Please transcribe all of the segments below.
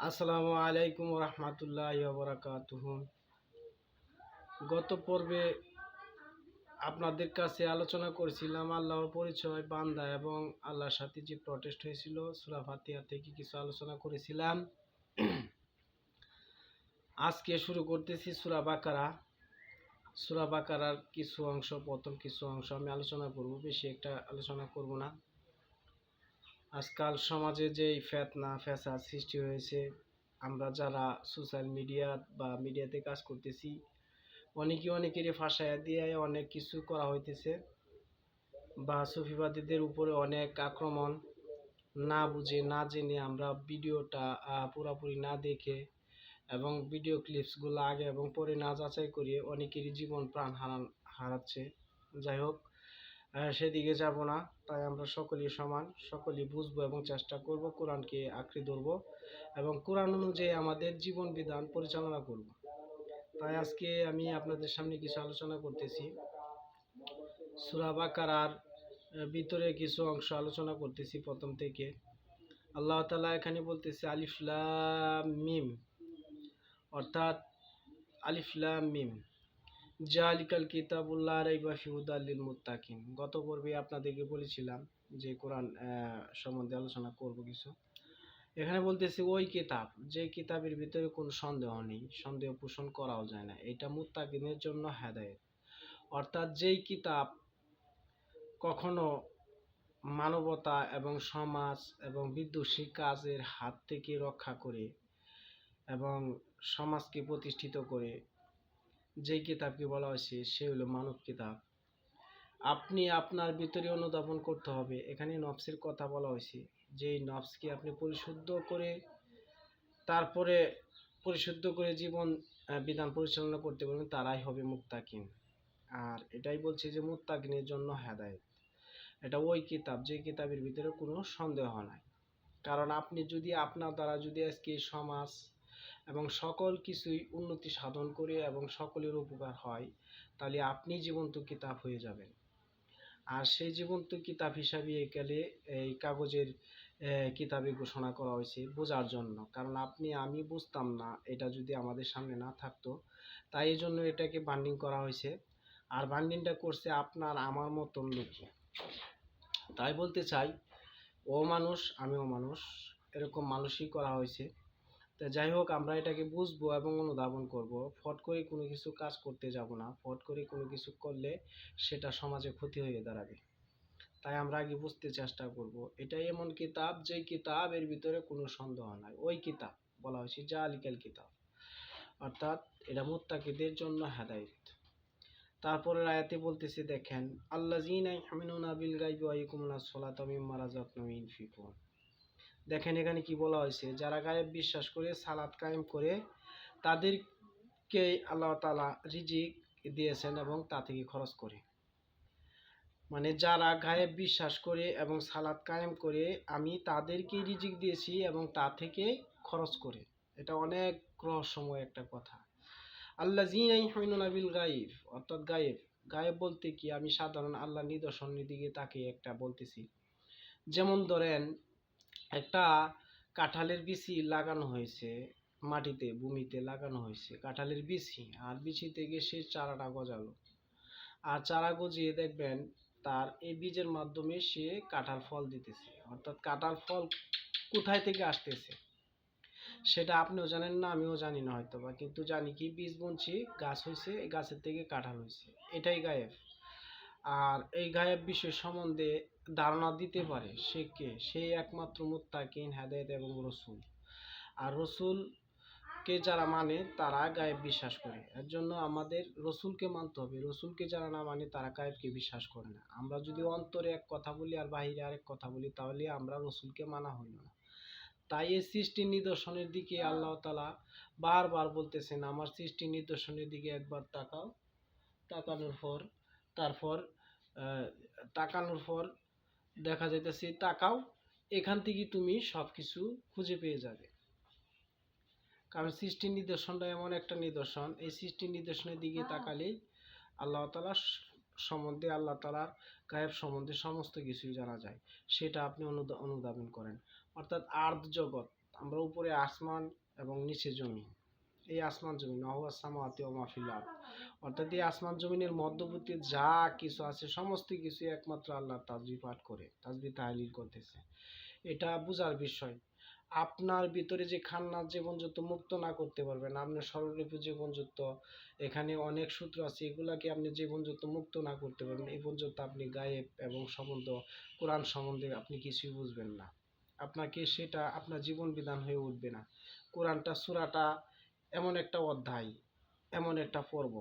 আসসালামু আলাইকুম রহমতুল্লাহি ওয়া বারাকাতুহু। গত পর্বে আপনাদের কাছে আলোচনা করেছিলাম আল্লাহর পরিচয়, বান্দা এবং আল্লাহর সাথে যে প্রটেস্ট হয়েছিল সূরা ফাতিহা থেকে কিছু আলোচনা করেছিলাম। আজকে শুরু করতেছি সূরা বাকারা। সূরা বাকারার কিছু অংশ, প্রথম কিছু অংশ আমি আলোচনা করব, বেশি একটা আলোচনা করব না। আজকাল সমাজে যেই ফেতনা ফ্যাসাদ সৃষ্টি হয়েছে, আমরা যারা সোশ্যাল মিডিয়া বা মিডিয়াতে কাজ করতেছি অনেকেরই ফাঁসাইয়া দিয়ে অনেক কিছু করা হইতেছে, বা সুফিবাদীদের উপরে অনেক আক্রমণ। না বুঝে না জেনে আমরা ভিডিওটা পুরোপুরি না দেখে এবং ভিডিও ক্লিপসগুলো আগে এবং পরে না যাচাই করিয়ে অনেকেরই জীবন প্রাণ হারাচ্ছে। যাই হোক, সেদিকে যাব না। তাই আমরা সকলেই সমান, সকলেই বুঝবো এবং চেষ্টা করব কোরআনকে আঁকড়ে ধরবো এবং কোরআন অনুযায়ী আমাদের জীবন বিধান পরিচালনা করব। তাই আজকে আমি আপনাদের সামনে কিছু আলোচনা করতেছি। সূরা বাকারার ভিতরে কিছু অংশ আলোচনা করতেছি প্রথম থেকে। আল্লাহ তাআলা এখানে বলতেছে আলিফ লাম মিম, অর্থাৎ আলিফ লাম মিম জালিকাল কিতাবুল লা রাইবা ফিহি হুদাল লিল মুত্তাকিন। গত পর্বে আপনাদেরকে বলেছিলাম যে কোরআন সম্বন্ধে আলোচনা করব কিছু। এখানে বলতেছে ওই কিতাব, যে কিতাবের ভিতরে কোনো সন্দেহ নেই, সন্দেহ পোষণ করাও যায় না, এটা মুত্তাকিনের জন্য হেদায়েত। অর্থাৎ যেই কিতাব কখনো মানবতা এবং সমাজ এবং বিদ্বেষী কাজের হাত থেকে রক্ষা করে এবং সমাজকে প্রতিষ্ঠিত করে, যেই কিতাবকে বলা হয়েছে সে হলো মানব কিতাব। আপনি আপনার ভিতরে অনুধাবন করতে হবে। এখানে নফসের কথা বলা হয়েছে, যে নফসকে আপনি তারপরে পরিশুদ্ধ করে জীবন বিধান পরিচালনা করতে পারবেন, তারাই হবে মুত্তাকিন। আর এটাই বলছে যে মুত্তাকিনের জন্য হেদায়েত। এটা ওই কিতাব যে কিতাবের ভিতরে কোনো সন্দেহ নাই। কারণ আপনি যদি আপনার দ্বারা যদি আজকে সমাজ এবং সকল কিছুই উন্নতি সাধন করে এবং সকলের উপকার হয়, তাহলে আপনি জীবন্ত কিতাব হয়ে যাবেন। আর সেই জীবন্ত কিতাব হিসাবে একালে এই কাগজের কিতাবে ঘোষণা করা হয়েছে বোঝার জন্য। কারণ আমি বুঝতাম না এটা যদি আমাদের সামনে না থাকতো, তাই এই জন্য এটাকে বান্ডিং করা হয়েছে। আর বান্ডিংটা করছে আপনার আমার মতন লোকে। তাই বলতে চাই, ও মানুষ আমিও মানুষ, এরকম মানুষই করা হয়েছে। তো যাই হোক, আমরা এটাকে বুঝবো এবং অনুধাবন করব। ফট করে কোনো কিছু কাজ করতে যাব না। ফট করে কোনো কিছু করলে সেটা সমাজে ক্ষতি হয়ে দাঁড়াবে। তাই আমরা আগে বুঝতে চেষ্টা করব। এটাই এমন কিতাব যে কিতাবের ভিতরে কোনো সন্দেহ নাই। ওই কিতাব বলা হয়েছে জালিকাল কিতাব, অর্থাৎ এটা মুত্তাকিদের জন্য হেদায়েত। তারপরের আয়াতে বলতেছে, দেখেন, আল্লাযীনা ইউমিনুনা বিল গায়বি ওয়া ইয়াকিমুনাস সালাতা ওয়া মিম্মা রাযাকনাহুম ইউনফিকুন। দেখেন এখানে কি বলা হয়েছে, যারা গায়েব বিশ্বাস করে সালাত কায়েম করে তাদেরকে আল্লাহ তাআলা রিজিক দিয়েছেন এবং তা থেকে খরচ করে। মানে যারা গায়েব বিশ্বাস করে এবং সালাত কায়েম করে আমি তাদেরকে রিজিক দিয়েছি এবং তা থেকে খরচ করে। এটা অনেক রহস্যময় একটা কথা। আল্লাযীনা ইউমিনুনা বিল গায়ব, অর্থাৎ গায়েব। গায়েব বলতে কি, আমি সাধারণ আল্লাহর নিদর্শনের দিকে তাকিয়ে একটা বলতেছি। যেমন ধরেন, একটা কাঁঠালের বিচি লাগানো হয়েছে মাটিতে, ভূমিতে লাগানো হয়েছে কাঁঠালের বিচি, আর বিচি থেকে সে চারাটা গজালো। আর চারা গজিয়ে দেখবেন তার এই বীজের মাধ্যমে সে কাঁঠাল ফল দিতেছে। অর্থাৎ কাঁঠাল ফল কোথায় থেকে আসতেছে সেটা আপনিও জানেন না, আমিও জানি না হয়তো বা, কিন্তু জানি কি বীজ বুনছি, গাছ হয়েছে, এই গাছের থেকে কাঁঠাল হয়েছে। এটাই গায়েব। আর এই গায়েব বিষয় সম্বন্ধে ধারণা দিতে পারে সে কে? সেই একমাত্র মুত্তাকিন, হেদায়েত এবং রসুল। আর রসুলকে যারা মানে তারা গায়েব বিশ্বাস করে। এর জন্য আমাদের রসুলকে মানতে হবে। রসুলকে যারা না মানে তারা গায়েবকে বিশ্বাস করে না। আমরা যদি অন্তরে এক কথা বলি আর বাহিরে আরেক কথা বলি, তাহলে আমরা রসুলকে মানা হইল না। তাই এই সৃষ্টির নিদর্শনের দিকে আল্লাহ তাআলা বারবার বলতেছেন, আমার সৃষ্টির নিদর্শনের দিকে একবার তাকাও। তাকানোর পর তারপর তাকানোর পর দেখা যাইতেছে, তাকাও, এখান থেকে তুমি সব কিছু খুঁজে পেয়ে যাবে। কারণ সৃষ্টির নিদর্শনটা এমন একটা নিদর্শন, এই সৃষ্টির নিদর্শনের দিকে তাকালেই আল্লাহ তাআলা সম্বন্ধে, আল্লাহ তাআলার গায়েব সম্বন্ধে সমস্ত কিছুই জানা যায়। সেটা আপনি অনুধাবন করেন। অর্থাৎ আর্থ জগৎ, আমরা উপরে আসমান এবং নিচে জমি। এই আসমান জমিন ওয়া সামাওয়াতি ওয়া মা ফিল আরদ, অর্থাৎ এই আসমান জমিনের মধ্যবর্তী যা কিছু আছে সমস্ত কিছু একমাত্র আল্লাহর তাসবিহ পাঠ করে, তাসবিহ তাহলিল করতেছে। এটা বোঝার বিষয়। আপনার ভিতরে যে খান্নার জীবন যত মুক্ত না করতে পারবেন, আপনার স্বরূপ জীবন যত, এখানে অনেক সূত্র আছে, এগুলাকে আপনি জীবন যত মুক্ত না করতে পারবেন এই পর্যন্ত আপনি গায়েব এবং সম্বন্ধ কোরআন সম্বন্ধে আপনি কিছুই বুঝবেন না। আপনাকে সেটা আপনার জীবন বিধান হয়ে উঠবে না। কোরআনটা সূরাটা এমন একটা অধ্যায়, এমন একটা পর্ব,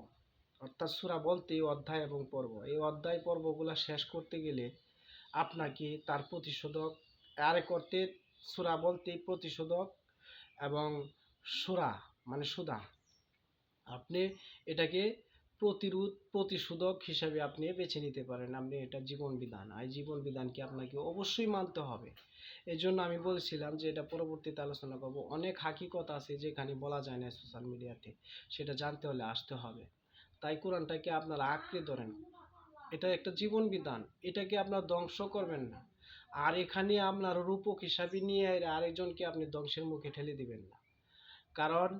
অর্থাৎ সূরা বলতেই অধ্যায় এবং পর্ব। এই অধ্যায় পর্বগুলা শেষ করতে গেলে আপনাকে তার প্রতিশোধক আরেক অর্থে সূরা বলতে প্রতিশোধক এবং সূরা মানে সুদা, আপনি এটাকে প্রতিশোধক হিসাবে আপনি বেছে নিতে পারেন। আপনি এটা জীবন বিধান, আর জীবন বিধানকে আপনাকে অবশ্যই মানতে হবে। এই জন্য আমি বলছিলাম যে এটা পরবর্তীতে আলোচনা করব। অনেক হাকিকত আছে যেখানে বলা যায় না সোশ্যাল মিডিয়াতে, সেটা জানতে হলে আসতে হবে। তাই কোরআনটাকে আপনারা আঁকড়ে ধরেন, এটা একটা জীবন বিধান, এটাকে আপনার ধ্বংস করবেন না। আর এখানে আপনার রূপক হিসাবে নিয়ে আরেকজনকে আপনি ধ্বংসের মুখে ঠেলে দিবেন না। কারণ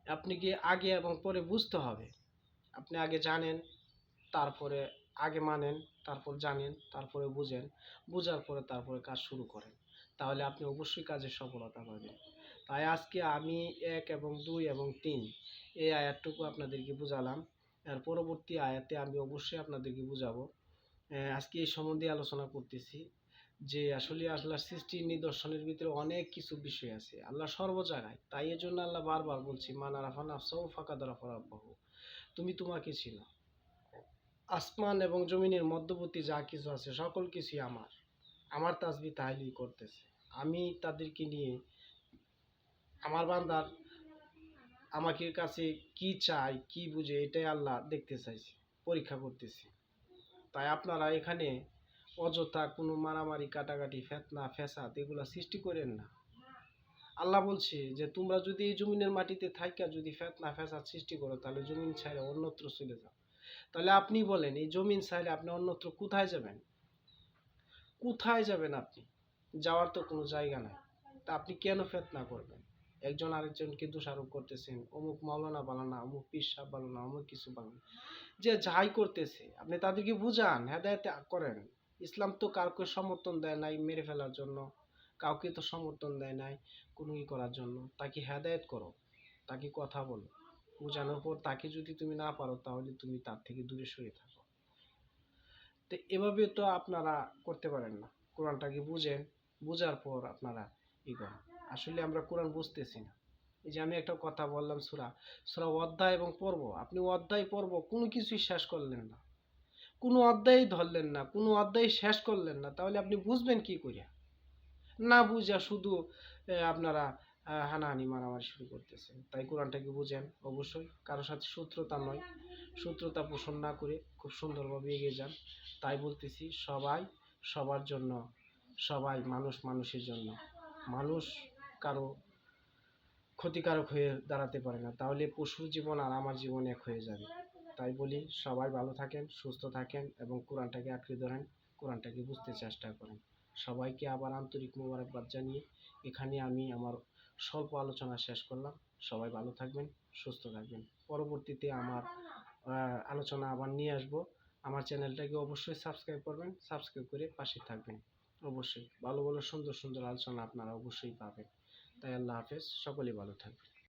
আপনি কি আগে এবং পরে বুঝতে হবে। আপনি আগে জানেন, তারপরে আগে মানেন, তারপর জানেন, তারপরে বুঝেন, বুঝার পরে তারপরে কাজ শুরু করেন, তাহলে আপনি অবশ্যই কাজে সফলতা পাবেন। তাই আজকে আমি 1 এবং 2 এবং 3 এই আয়াতটুকু আপনাদেরকে বুঝালাম। এর পরবর্তী আয়াতে আমি অবশ্যই আপনাদেরকে বুঝাবো। আজকে এই সম্বন্ধে আলোচনা করতেছি যে আসলে আল্লাহর সৃষ্টির নিদর্শনের ভিতরে অনেক কিছু বিষয় আছে। আল্লাহ সর্ব জায়গায়, তাই এর জন্য আল্লাহ বারবার বলছি মান আরাফা নাফসাহু ফাকাদ আরাফা রাব্বাহু, তুমি তোমাকে চিনো। আসমান এবং জমিনের মধ্যবর্তী যা কিছু আছে সকল কিছুই আমার, আমার তাসবিহ তাহলিল করতেছে। আমি তাদেরকে নিয়ে আমার বান্দার আমাকে কাছে কি চাই কি বুঝে এটাই আল্লাহ দেখতে চাইছে, পরীক্ষা করতেছি। তাই আপনারা এখানে অযথা কোনো মারামারি কাটাকাটি ফেতনা ফ্যাসাদ এগুলা সৃষ্টি করেন না। আল্লাহ বলছে যে তোমরা যদি এই জমিনের মাটিতে থাইকা যদি ফেতনা ফ্যাসাদ সৃষ্টি করো তাহলে জমিন ছাইড়া অন্যত্র চলে যাও। তাহলে আপনি বলেন এই জমিন ছাইড়া আপনি অন্যত্র কোথায় যাবেন? কোথায় যাবেন আপনি? যাওয়ার তো কোনো জায়গা নাই। তা আপনি কেন ফেতনা করবেন? একজন আরেকজনকে দোষারোপ করতেছেন, অমুক মাওলানা ভালো না, অমুক পীর সাহেব ভালো না, অমুক কিছু ভালো না। যে যাই করতেছে আপনি তাদেরকে বুঝান, হেদায়েত করেন। ইসলাম তো কাউকে সমর্থন দেয় নাই মেরে ফেলার জন্য, কাউকে তো সমর্থন দেয় নাই কোনো ই করার জন্য। তাকে হেদায়েত করো, তাকে কথা বলো, বোঝানোর পর তাকে যদি তুমি না পারো তাহলে তুমি তার থেকে দূরে সরে থাকো। তো এভাবে তো আপনারা করতে পারেন না। কোরআনটাকে বুঝেন, বুঝার পর আপনারা ই করেন। আসলে আমরা কোরআন বুঝতেছি না। এই যে আমি একটা কথা বললাম সূরা, সূরা অধ্যায় এবং পর্ব, আপনি অধ্যায় পর্ব কোনো কিছুই শেষ করলেন না, কোনো অধ্যায়ই ধরলেন না, কোনো অধ্যায় শেষ করলেন না, তাহলে আপনি বুঝবেন কি করিয়া? না বুঝা শুধু আপনারা হানাহানি মারামারি শুরু করতেছেন। তাই কোরআনটাকে বুঝেন অবশ্যই, কারোর সাথে শত্রুতা নয়, শত্রুতা পোষণ না করে খুব সুন্দরভাবে এগিয়ে যান। তাই বলতেছি সবাই সবার জন্য, সবাই মানুষ মানুষের জন্য। মানুষ কারো ক্ষতিকারক হয়ে দাঁড়াতে পারে না, তাহলে পশুর জীবন আর আমার জীবন এক হয়ে যাবে। তাই বলি সবাই ভালো থাকেন, সুস্থ থাকেন এবং কোরআনটাকে আঁকড়ে ধরেন, কোরআনটাকে বুঝতে চেষ্টা করেন। সবাইকে আবার আন্তরিক মোবারকবাদ জানিয়ে এখানে আমি আমার স্বল্প আলোচনা শেষ করলাম। সবাই ভালো থাকবেন, সুস্থ থাকবেন। পরবর্তীতে আমার আলোচনা আবার নিয়ে আসবো। আমার চ্যানেলটাকে অবশ্যই সাবস্ক্রাইব করবেন, সাবস্ক্রাইব করে পাশে থাকবেন। অবশ্যই ভালো ভালো সুন্দর সুন্দর আলোচনা আপনারা অবশ্যই পাবেন। তাই আল্লাহ হাফেজ, সকলেই ভালো থাকবেন।